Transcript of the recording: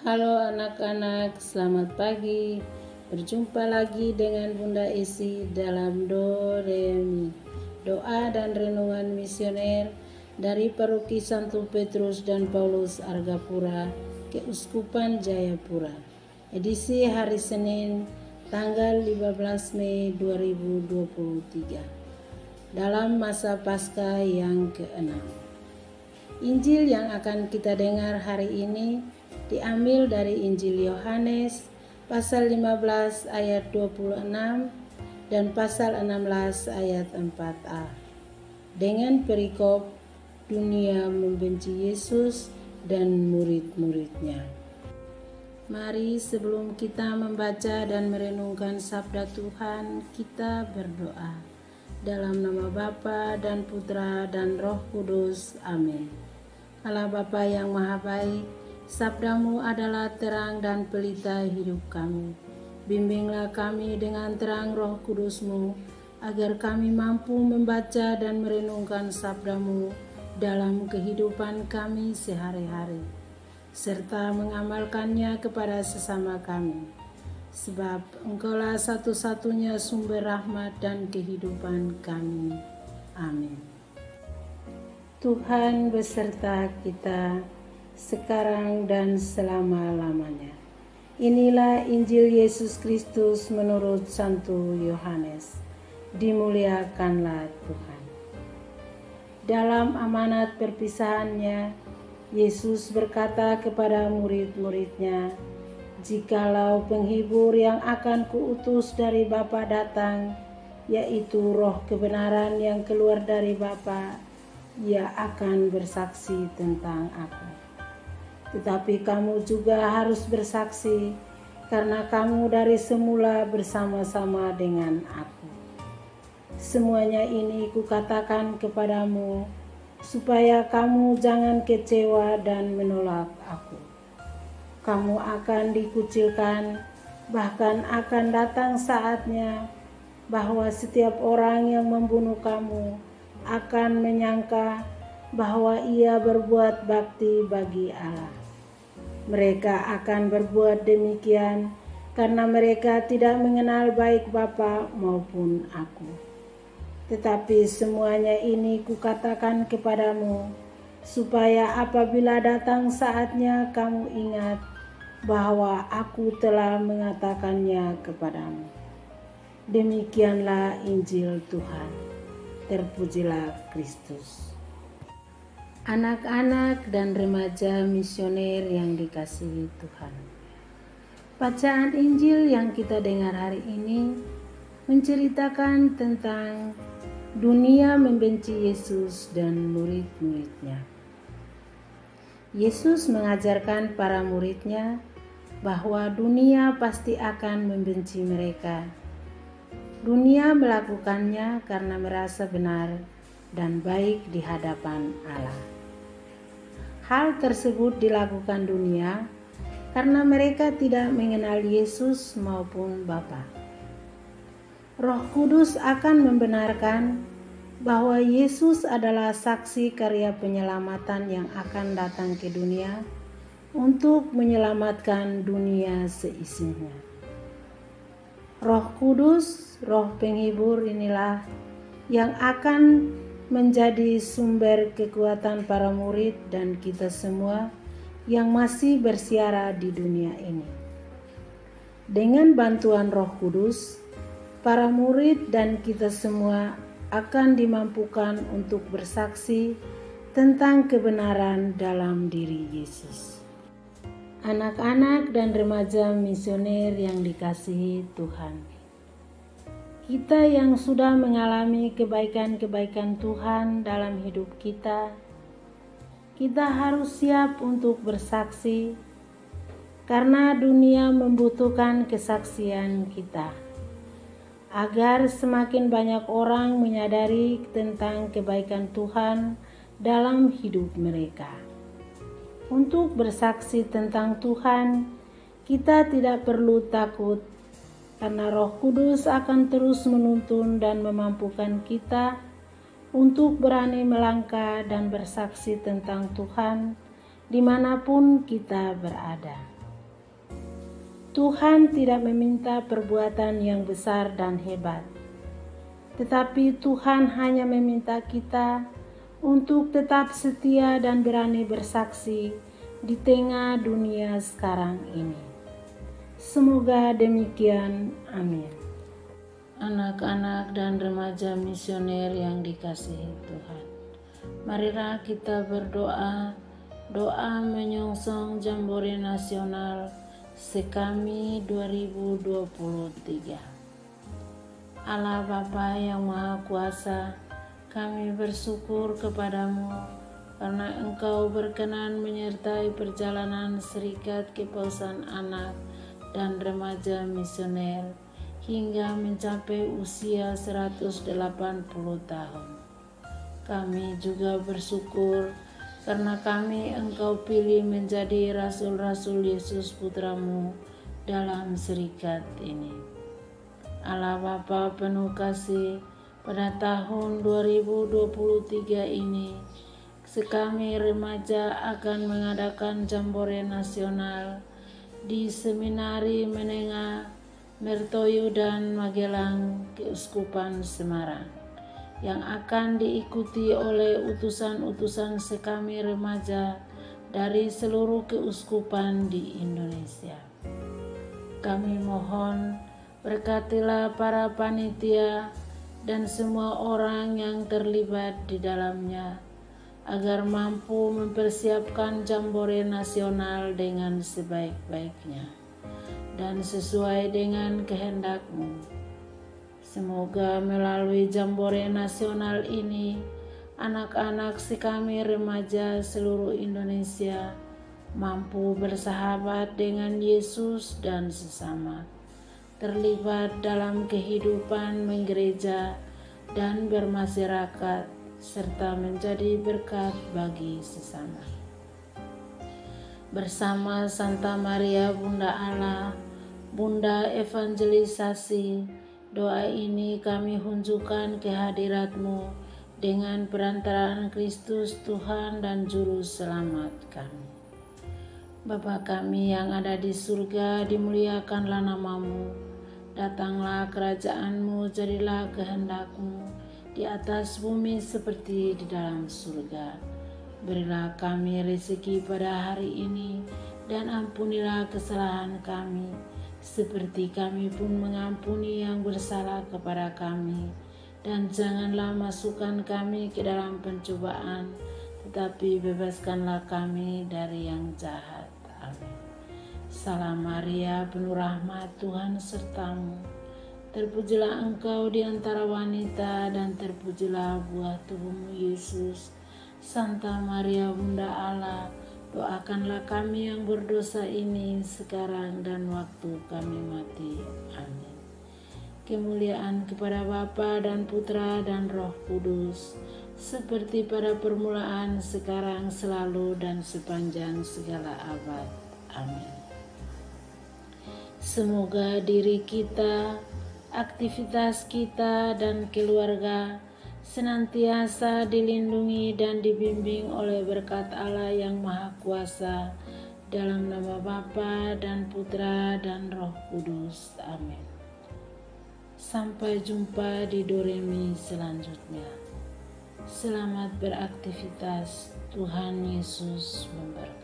Halo anak-anak, selamat pagi. Berjumpa lagi dengan Bunda Esi dalam Do Re Mi, doa dan renungan misioner dari Paroki Santo Petrus dan Paulus Argapura, Keuskupan Jayapura. Edisi hari Senin, tanggal 15 Mei 2023. Dalam masa Paskah yang ke-6. Injil yang akan kita dengar hari ini diambil dari Injil Yohanes pasal 15 ayat 26 dan pasal 16 ayat 4a. Dengan perikop dunia membenci Yesus dan murid-muridnya. Mari sebelum kita membaca dan merenungkan sabda Tuhan, kita berdoa. Dalam nama Bapa dan Putra dan Roh Kudus. Amin. Allah Bapa yang Maha Baik, sabdamu adalah terang dan pelita hidup kami. Bimbinglah kami dengan terang Roh Kudusmu, agar kami mampu membaca dan merenungkan sabdamu dalam kehidupan kami sehari-hari, serta mengamalkannya kepada sesama kami. Sebab Engkaulah satu-satunya sumber rahmat dan kehidupan kami. Amin. Tuhan beserta kita sekarang dan selama-lamanya. Inilah Injil Yesus Kristus menurut Santo Yohanes. Dimuliakanlah Tuhan. Dalam amanat perpisahannya, Yesus berkata kepada murid-muridnya, "Jikalau penghibur yang akan kuutus dari Bapa datang, yaitu Roh kebenaran yang keluar dari Bapa, Ia akan bersaksi tentang aku. Tetapi kamu juga harus bersaksi, karena kamu dari semula bersama-sama dengan aku. Semuanya ini kukatakan kepadamu, supaya kamu jangan kecewa dan menolak aku. Kamu akan dikucilkan, bahkan akan datang saatnya bahwa setiap orang yang membunuh kamu akan menyangka bahwa ia berbuat bakti bagi Allah. Mereka akan berbuat demikian karena mereka tidak mengenal baik Bapa maupun aku. Tetapi semuanya ini kukatakan kepadamu, supaya apabila datang saatnya kamu ingat bahwa aku telah mengatakannya kepadamu." Demikianlah Injil Tuhan. Terpujilah Kristus. Anak-anak dan remaja misioner yang dikasihi Tuhan. Bacaan Injil yang kita dengar hari ini menceritakan tentang dunia membenci Yesus dan murid-muridnya. Yesus mengajarkan para muridnya bahwa dunia pasti akan membenci mereka. Dunia melakukannya karena merasa benar dan baik di hadapan Allah. Hal tersebut dilakukan dunia karena mereka tidak mengenal Yesus maupun Bapa. Roh Kudus akan membenarkan bahwa Yesus adalah saksi karya penyelamatan yang akan datang ke dunia untuk menyelamatkan dunia seisinya. Roh Kudus, Roh penghibur inilah yang akan menjadi sumber kekuatan para murid dan kita semua yang masih bersiara di dunia ini. Dengan bantuan Roh Kudus, para murid dan kita semua akan dimampukan untuk bersaksi tentang kebenaran dalam diri Yesus. Anak-anak dan remaja misioner yang dikasihi Tuhan, kita yang sudah mengalami kebaikan-kebaikan Tuhan dalam hidup kita harus siap untuk bersaksi, karena dunia membutuhkan kesaksian kita, agar semakin banyak orang menyadari tentang kebaikan Tuhan dalam hidup mereka. Untuk bersaksi tentang Tuhan, kita tidak perlu takut, karena Roh Kudus akan terus menuntun dan memampukan kita untuk berani melangkah dan bersaksi tentang Tuhan dimanapun kita berada. Tuhan tidak meminta perbuatan yang besar dan hebat, tetapi Tuhan hanya meminta kita untuk tetap setia dan berani bersaksi di tengah dunia sekarang ini. Semoga demikian. Amin. Anak-anak dan remaja misioner yang dikasihi Tuhan, marilah kita berdoa, doa menyongsong Jambore Nasional Sekami 2023. Allah Bapa yang Maha Kuasa, kami bersyukur kepadamu karena Engkau berkenan menyertai perjalanan Serikat Kepausan Anak dan Remaja Misioner hingga mencapai usia 180 tahun. Kami juga bersyukur karena Engkau pilih menjadi Rasul-Rasul Yesus Putramu dalam serikat ini. Allah Bapa penuh kasih, pada tahun 2023 ini, Sekami Remaja akan mengadakan Jambore Nasional di Seminari Menengah Mertoyo dan Magelang Keuskupan Semarang, yang akan diikuti oleh utusan-utusan Sekami Remaja dari seluruh keuskupan di Indonesia. Kami mohon berkatilah para panitia dan semua orang yang terlibat di dalamnya, agar mampu mempersiapkan Jambore Nasional dengan sebaik-baiknya dan sesuai dengan kehendak-Mu. Semoga melalui Jambore Nasional ini, anak-anak Sekami Remaja seluruh Indonesia mampu bersahabat dengan Yesus dan sesama, terlibat dalam kehidupan menggereja dan bermasyarakat, serta menjadi berkat bagi sesama. Bersama Santa Maria Bunda Allah, Bunda Evangelisasi, doa ini kami hunjukkan kehadirat-Mu dengan perantaraan Kristus Tuhan dan Juru Selamat kami. Bapa kami yang ada di surga, dimuliakanlah nama-Mu. Datanglah kerajaan-Mu, jadilah kehendak-Mu di atas bumi seperti di dalam surga. Berilah kami rezeki pada hari ini, dan ampunilah kesalahan kami, seperti kami pun mengampuni yang bersalah kepada kami. Dan janganlah masukkan kami ke dalam pencobaan, tetapi bebaskanlah kami dari yang jahat. Amin. Salam Maria, penuh rahmat, Tuhan sertamu. Terpujilah engkau di antara wanita, dan terpujilah buah tubuhmu Yesus. Santa Maria Bunda Allah, doakanlah kami yang berdosa ini sekarang dan waktu kami mati. Amin. Kemuliaan kepada Bapa dan Putra dan Roh Kudus, seperti pada permulaan, sekarang, selalu, dan sepanjang segala abad. Amin. Semoga diri kita, aktivitas kita, dan keluarga senantiasa dilindungi dan dibimbing oleh berkat Allah yang Maha Kuasa, dalam nama Bapa dan Putra dan Roh Kudus. Amin. Sampai jumpa di Doremi selanjutnya. Selamat beraktivitas. Tuhan Yesus memberkati.